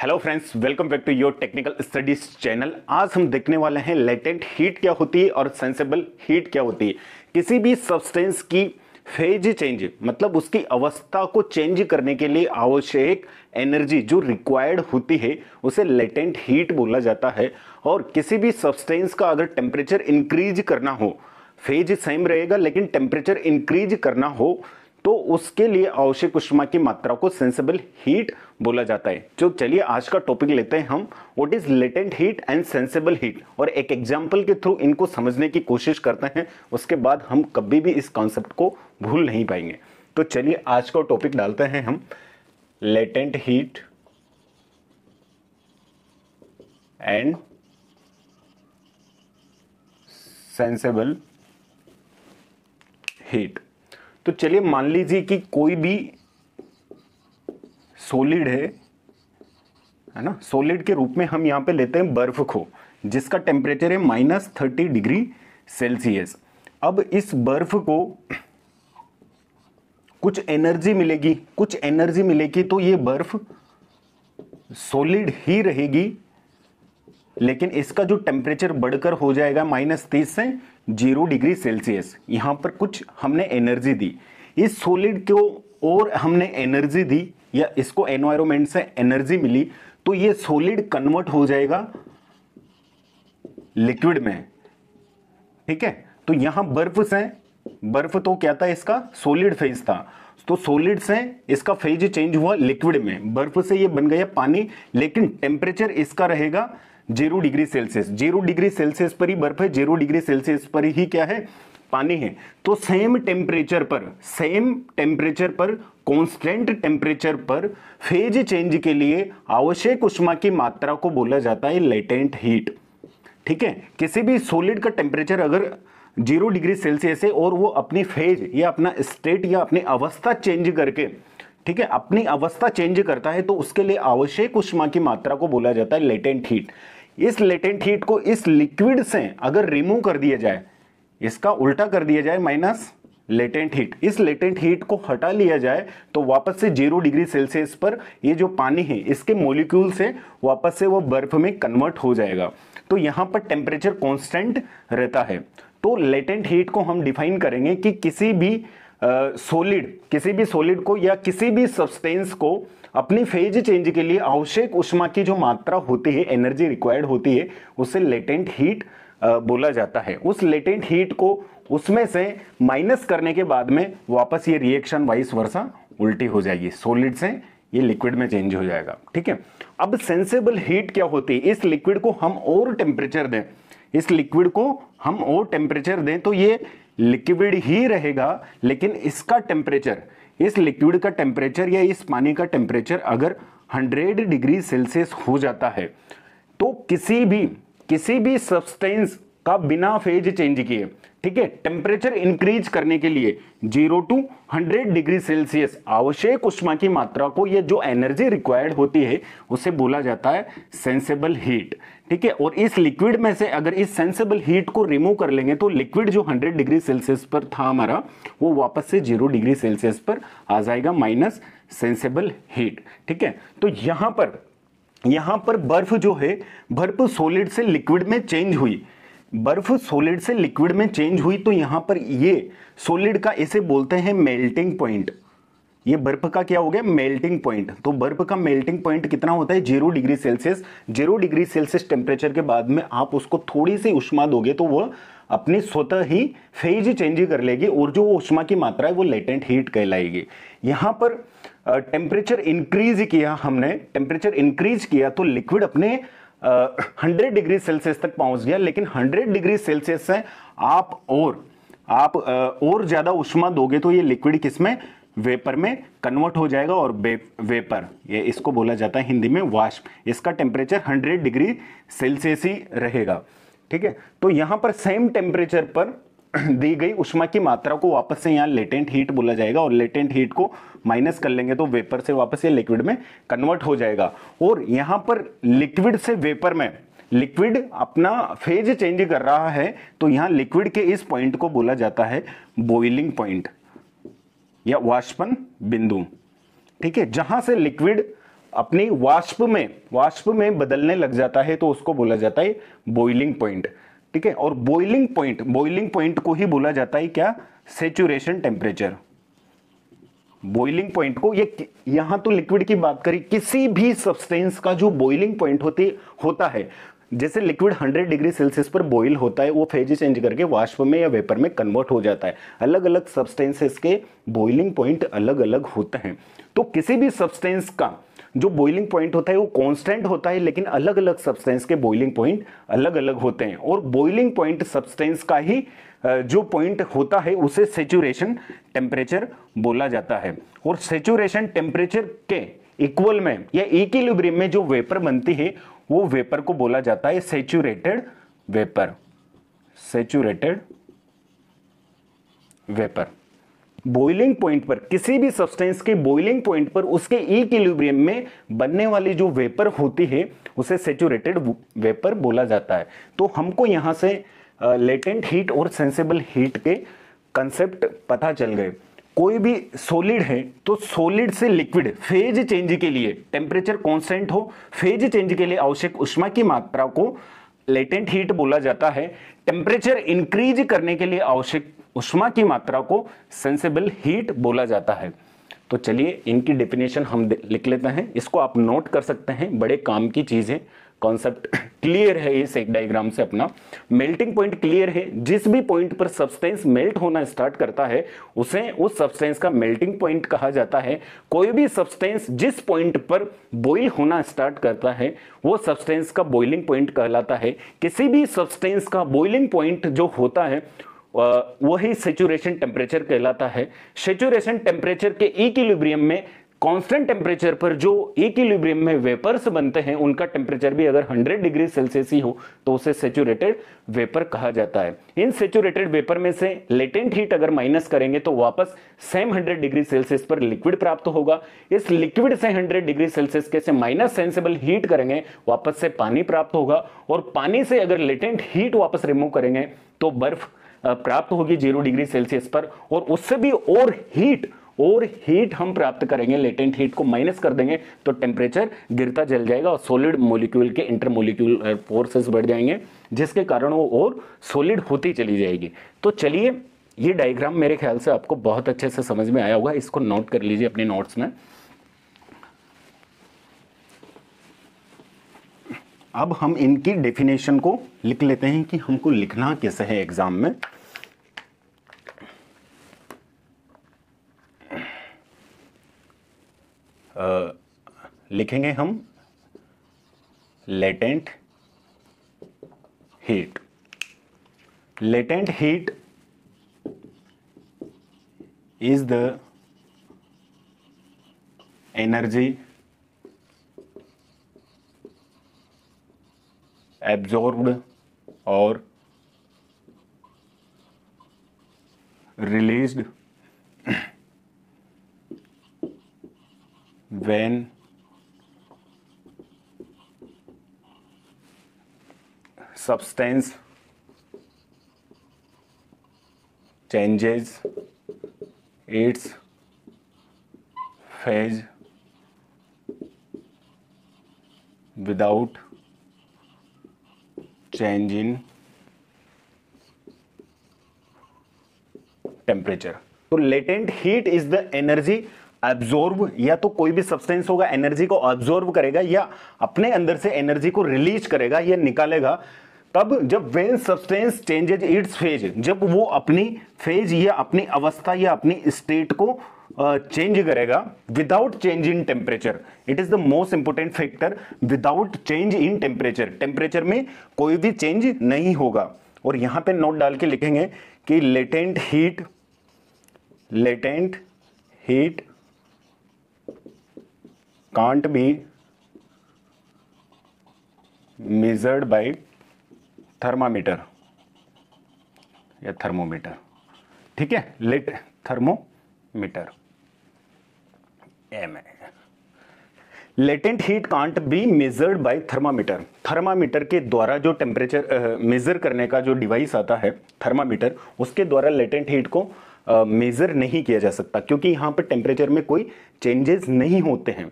Hello friends, welcome back to your technical studies channel. आज हम देखने वाले हैं लेटेंट हीट क्या होती है और सेंसेबल हीट क्या होती है। किसी भी सब्सटेंस की फेज चेंज मतलब उसकी अवस्था को चेंज करने के लिए आवश्यक एनर्जी जो रिक्वायर्ड होती है उसे लेटेंट हीट बोला जाता है। और किसी भी सब्सटेंस का अगर टेम्परेचर इंक्रीज करना हो, फेज सेम रहेगा लेकिन टेम्परेचर इंक्रीज करना हो तो उसके लिए आवश्यक ऊष्मा की मात्रा को सेंसेबल हीट बोला जाता है। तो चलिए आज का टॉपिक लेते हैं हम, what is latent heat and sensible heat, और एक एग्जांपल के थ्रू इनको समझने की कोशिश करते हैं। उसके बाद हम कभी भी इस कॉन्सेप्ट को भूल नहीं पाएंगे। तो चलिए आज का टॉपिक डालते हैं हम, latent heat and sensible heat. तो चलिए मान लीजिए कि कोई भी सॉलिड है ना, सॉलिड के रूप में हम यहां पे लेते हैं बर्फ को, जिसका टेम्परेचर है -30 डिग्री सेल्सियस। अब इस बर्फ को कुछ एनर्जी मिलेगी तो ये बर्फ सॉलिड ही रहेगी, लेकिन इसका जो टेम्परेचर बढ़कर हो जाएगा -30 से 0 डिग्री सेल्सियस। यहां पर कुछ हमने एनर्जी दी इस सॉलिड को, और हमने एनर्जी दी या इसको एनवायरनमेंट से एनर्जी मिली, तो ये सॉलिड कन्वर्ट हो जाएगा लिक्विड में। ठीक है, तो यहां बर्फ तो क्या था, इसका सॉलिड फेज था, तो सॉलिड से इसका फेज चेंज हुआ लिक्विड में, बर्फ से ये बन गया पानी, लेकिन टेम्परेचर इसका रहेगा 0 डिग्री सेल्सियस। 0 डिग्री सेल्सियस पर ही बर्फ है, 0 डिग्री सेल्सियस पर ही क्या है, पानी है। तो सेम टेम्परेचर पर कांस्टेंट टेम्परेचर पर फेज चेंज के लिए आवश्यक ऊष्मा की मात्रा को बोला जाता है लेटेंट हीट। ठीक है, किसी भी सॉलिड का टेम्परेचर अगर 0 डिग्री सेल्सियस है और वो अपनी फेज या अपना स्टेट या अपनी अवस्था चेंज करके, ठीक है, अपनी अवस्था चेंज करता है, तो उसके लिए आवश्यक ऊष्मा की मात्रा को बोला जाता है लेटेंट हीट। इस लेटेंट हीट को इस लिक्विड से अगर रिमूव कर दिया जाए, इसका उल्टा कर दिया जाए माइनस लेटेंट हीट, इस लेटेंट हीट को हटा लिया जाए, तो वापस से 0 डिग्री सेल्सियस पर ये जो पानी है इसके मॉलिक्यूल से वापस से वो बर्फ में कन्वर्ट हो जाएगा। तो यहां पर टेम्परेचर कांस्टेंट रहता है। तो लेटेंट हीट को हम डिफाइन करेंगे कि किसी भी सॉलिड को या किसी भी सब्सटेंस को अपनी फेज चेंज के लिए आवश्यक ऊष्मा की जो मात्रा होती है, एनर्जी रिक्वायर्ड होती है, उसे लेटेंट हीट बोला जाता है। उस लेटेंट हीट को उसमें से माइनस करने के बाद में वापस ये रिएक्शन वाइस वर्सा उल्टी हो जाएगी, सॉलिड से ये लिक्विड में चेंज हो जाएगा। ठीक है, अब सेंसेबल हीट क्या होती है, इस लिक्विड को हम और टेम्परेचर दें, तो ये लिक्विड ही रहेगा, लेकिन इसका टेम्परेचर, इस लिक्विड का टेम्परेचर या इस पानी का टेम्परेचर अगर 100 डिग्री सेल्सियस हो जाता है, तो किसी भी सब्सटेंस का बिना फेज चेंज किए, ठीक है, टेम्परेचर इंक्रीज करने के लिए 0 to 100 डिग्री सेल्सियस आवश्यक ऊष्मा की मात्रा को, ये जो एनर्जी रिक्वायर्ड होती है, उसे बोला जाता है सेंसेबल हीट। ठीक है, और इस लिक्विड में से अगर इस सेंसेबल हीट को रिमूव कर लेंगे, तो लिक्विड जो 100 डिग्री सेल्सियस पर था हमारा, वो वापस से 0 डिग्री सेल्सियस पर आ जाएगा माइनस सेंसेबल हीट। ठीक है, तो यहां पर बर्फ जो है, बर्फ सॉलिड से लिक्विड में चेंज हुई, तो यहां पर ये सॉलिड का इसे बोलते हैं मेल्टिंग पॉइंट। ये बर्फ का क्या हो गया, मेल्टिंग पॉइंट। तो बर्फ का मेल्टिंग पॉइंट कितना होता है, 0 degree Celsius. 0 degree Celsius temperature के बाद में आप उसको थोड़ी सी उष्मा दोगे तो वो अपनी स्वतः ही फेज चेंज कर लेगी, और जो उष्मा की मात्रा है वो लेटेंट हीट कहलाएगी। यहां पर टेम्परेचर इंक्रीज किया तो लिक्विड अपने 100 डिग्री सेल्सियस तक पहुंच गया, लेकिन 100 डिग्री सेल्सियस से आप और ज्यादा उष्मा दोगे तो ये लिक्विड किसमें, वेपर में कन्वर्ट हो जाएगा, और वेपर, ये इसको बोला जाता है हिंदी में वाष्प। इसका टेम्परेचर 100 डिग्री सेल्सियस ही रहेगा। ठीक है, तो यहां पर सेम टेम्परेचर पर दी गई उष्मा की मात्रा को वापस से यहां लेटेंट हीट बोला जाएगा, और लेटेंट हीट को माइनस कर लेंगे तो वेपर से वापस ये लिक्विड में कन्वर्ट हो जाएगा। और यहां पर लिक्विड से वेपर में, लिक्विड अपना फेज चेंज कर रहा है, तो यहां लिक्विड के इस पॉइंट को बोला जाता है बॉइलिंग पॉइंट या वाष्पन बिंदु। ठीक है, जहां से लिक्विड अपनी वाष्प में बदलने लग जाता है तो उसको बोला जाता है बॉइलिंग पॉइंट। ठीक है, और बॉइलिंग पॉइंट को ही बोला जाता है क्या, सेचुरेशन टेम्परेचर। बॉइलिंग पॉइंट को, ये यहां तो लिक्विड की बात करी, किसी भी सब्सटेंस का जो बॉइलिंग पॉइंट होता है, जैसे लिक्विड 100 डिग्री सेल्सियस पर बॉइल होता है, वो फेज चेंज करके वाष्प में या वेपर में कन्वर्ट हो जाता है। अलग अलग सब्सटेंसेस के बॉइलिंग पॉइंट अलग अलग होते हैं। तो किसी भी सब्सटेंस का जो बॉइलिंग पॉइंट होता है वो कांस्टेंट होता है, लेकिन अलग अलग सब्सटेंस के बॉइलिंग पॉइंट अलग अलग होते हैं। और बॉइलिंग पॉइंट सब्सटेंस का ही जो पॉइंट होता है उसे सेचुरेशन टेम्परेचर बोला जाता है। और सेचुरेशन टेम्परेचर के इक्वल में या इक्विलिब्रियम में जो वेपर बनती है वो वेपर को बोला जाता है saturated vapour. Saturated vapour boiling point पर, किसी भी सब्सटेंस के बॉइलिंग पॉइंट पर उसके इक्विलिब्रियम में बनने वाली जो वेपर होती है उसे सैचुरेटेड वेपर बोला जाता है। तो हमको यहां से लेटेंट हीट और सेंसिबल हीट के कंसेप्ट पता चल गए। कोई भी सॉलिड है तो सॉलिड से लिक्विड फेज चेंज के लिए टेम्परेचर कांस्टेंट हो, फेज चेंज के लिए आवश्यक ऊष्मा की मात्रा को लेटेंट हीट बोला जाता है। टेम्परेचर इंक्रीज करने के लिए आवश्यक ऊष्मा की मात्रा को सेंसिबल हीट बोला जाता है। तो चलिए इनकी डेफिनेशन हम लिख लेते हैं, इसको आप नोट कर सकते हैं, बड़े काम की चीज है। कॉन्सेप्ट क्लियर है इस एक डायग्राम से अपना। मेल्टिंग पॉइंट क्लियर है, जिस भी पॉइंट पर सब्सटेंस मेल्ट होना स्टार्ट करता है उसे उस सब्सटेंस का मेल्टिंग पॉइंट कहा जाता है। कोई भी सब्सटेंस जिस पॉइंट पर बॉइल होना स्टार्ट करता है वो सब्सटेंस का बॉइलिंग पॉइंट कहलाता है। किसी भी सब्सटेंस का बॉइलिंग पॉइंट जो होता है वही सैचुरेशन टेम्परेचर कहलाता है। सैचुरेशन टेम्परेचर के इक्विलिब्रियम में कांस्टेंट टेम्परेचर पर जो इक्विलिब्रियम में वेपर्स बनते हैं उनका टेम्परेचर भी अगर 100 डिग्री सेल्सियस ही हो तो उसे सैचुरेटेड वेपर कहा जाता है। इन सैचुरेटेड वेपर में से लेटेंट हीट अगर माइनस करेंगे तो वापस सेम 100 डिग्री सेल्सियस पर लिक्विड प्राप्त होगा। इस लिक्विड से 100 डिग्री सेल्सियस के से माइनस सेंसिबल हीट करेंगे, वापस से पानी प्राप्त होगा। और पानी से अगर लेटेंट हीट वापस रिमूव करेंगे तो बर्फ प्राप्त होगी 0 डिग्री सेल्सियस पर, और उससे भी और हीट हम प्राप्त करेंगे। लेटेंट हीट को माइनस कर देंगे तो टेम्परेचर गिरता चल जाएगा और सॉलिड मॉलिक्यूल के इंटरमॉलिक्यूलर फोर्सेस बढ़ जाएंगे, जिसके कारण वो और सॉलिड होती चली जाएगी। तो चलिए ये डायग्राम मेरे ख्याल से आपको बहुत अच्छे से समझ में आया होगा, इसको नोट कर लीजिए अपने नोट्स में। अब हम इनकी डेफिनेशन को लिख लेते हैं कि हमको लिखना कैसे है एग्जाम में। लिखेंगे हम latent heat. Latent heat is the energy absorbed or released when substance changes its phase without change in temperature. तो latent heat is the energy absorb, या तो कोई भी सब्सटेंस होगा एनर्जी को एब्जॉर्ब करेगा या अपने अंदर से एनर्जी को रिलीज करेगा या निकालेगा, तब जब when substance changes it's phase, जब वो अपनी फेज या अपनी अवस्था या अपनी स्टेट को चेंज करेगा without change in temperature. It is the most important factor, without change in temperature. Temperature में कोई भी चेंज नहीं होगा। और यहां पे नोट डाल के लिखेंगे कि latent heat can't be measured by thermometer या थर्मोमीटर। ठीक है, thermometer latent heat can't be measured by thermometer. Thermometer के द्वारा जो टेम्परेचर मेजर करने का जो डिवाइस आता है थर्मामीटर, उसके द्वारा लेटेंट हीट को मेजर नहीं किया जा सकता, क्योंकि यहां पर टेम्परेचर में कोई चेंजेस नहीं होते हैं।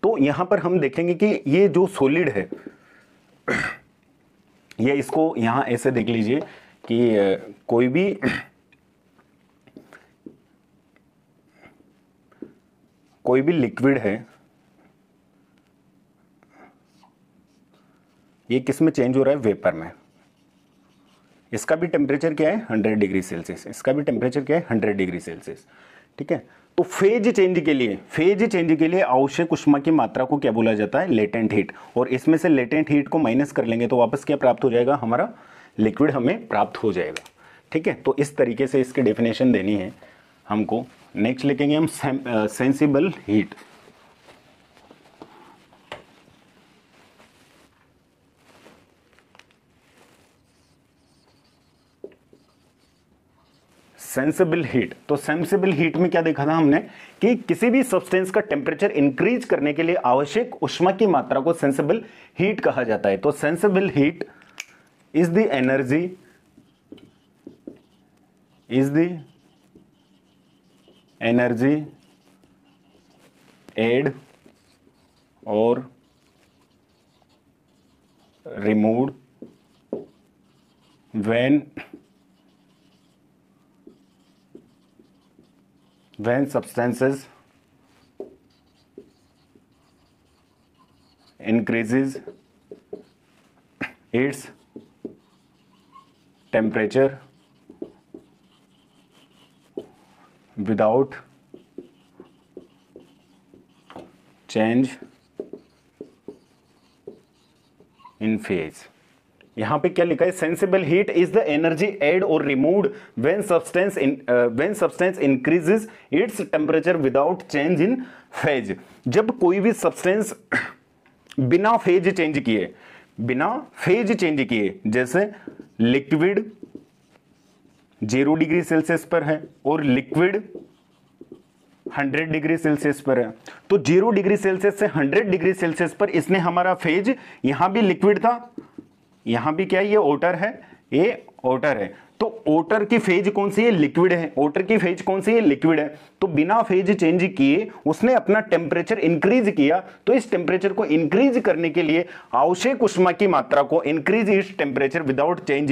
तो यहां पर हम देखेंगे कि ये जो सॉलिड है, ये इसको यहां ऐसे देख लीजिए कि कोई भी लिक्विड है, ये किस में चेंज हो रहा है? वेपर में। इसका भी टेम्परेचर क्या है? 100 डिग्री सेल्सियस। इसका भी टेम्परेचर क्या है? 100 डिग्री सेल्सियस। ठीक है, तो फेज चेंज के लिए आवश्यक ऊष्मा की मात्रा को क्या बोला जाता है? Latent heat. और इसमें से लेटेंट हीट को माइनस कर लेंगे तो वापस क्या प्राप्त हो जाएगा? हमारा लिक्विड हमें प्राप्त हो जाएगा। ठीक है, तो इस तरीके से इसकी डेफिनेशन देनी है हमको। नेक्स्ट लिखेंगे हम सेंसिबल हीट। सेंसिबल हीट, तो सेंसिबल हीट में क्या देखा था हमने कि किसी भी सब्सटेंस का टेम्परेचर इंक्रीज करने के लिए आवश्यक ऊष्मा की मात्रा को सेंसिबल हीट कहा जाता है। तो sensible heat is the energy add और removed when substances increases its temperature without change in phase। यहां पे क्या लिखा है? Sensible heat is the energy add और removed when substance increases its temperature without change in phase. जब कोई भी सब्सटेंस बिना फेज चेंज किए, जैसे लिक्विड 0 डिग्री सेल्सियस पर है और लिक्विड 100 डिग्री सेल्सियस पर है, तो 0 डिग्री सेल्सियस से 100 डिग्री सेल्सियस पर इसने हमारा फेज, यहां भी लिक्विड था, यहां भी क्या है? ये ओटर है, ये ओटर है। तो ओटर की फेज कौन सी है? लिक्विड है। ओटर की फेज कौन सी है? लिक्विड है। तो बिना फेज चेंज किए उसने अपना टेम्परेचर इंक्रीज किया। तो इस टेम्परेचर को इंक्रीज करने के लिए आवश्यक ऊष्मा की मात्रा को, इंक्रीज इस temperature without change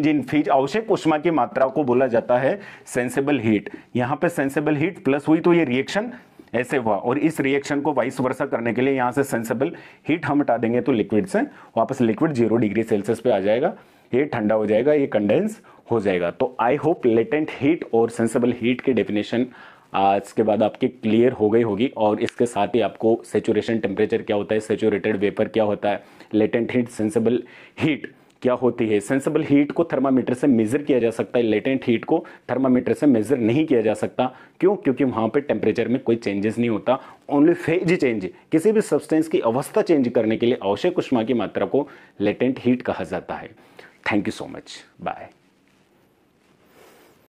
in phase, आवश्यक ऊष्मा की मात्रा को बोला जाता है सेंसिबल हीट। यहां पे सेंसिबल हीट प्लस हुई तो ये रिएक्शन ऐसे हुआ, और इस रिएक्शन को वाइस वर्सा करने के लिए यहां से सेंसिबल हीट हम हटा देंगे तो लिक्विड से वापस लिक्विड 0 डिग्री सेल्सियस पे आ जाएगा, ये ठंडा हो जाएगा, ये कंडेंस हो जाएगा। तो आई होप लेटेंट हीट और सेंसिबल हीट की डेफिनेशन आज के बाद आपकी क्लियर हो गई होगी, और इसके साथ ही आपको सैचुरेशन टेम्परेचर क्या होता है, सैचुरेटेड वेपर क्या होता है, लेटेंट हीट, सेंसिबल हीट क्या होती है। सेंसिबल हीट को थर्मामीटर से मेजर किया जा सकता है, लेटेंट हीट को थर्मामीटर से मेजर नहीं किया जा सकता। क्यों? क्योंकि वहां पे टेम्परेचर में कोई चेंजेस नहीं होता, ओनली फेज चेंज। किसी भी सब्सटेंस की अवस्था चेंज करने के लिए आवश्यक ऊष्मा की मात्रा को लेटेंट हीट कहा जाता है। Thank you so much, bye.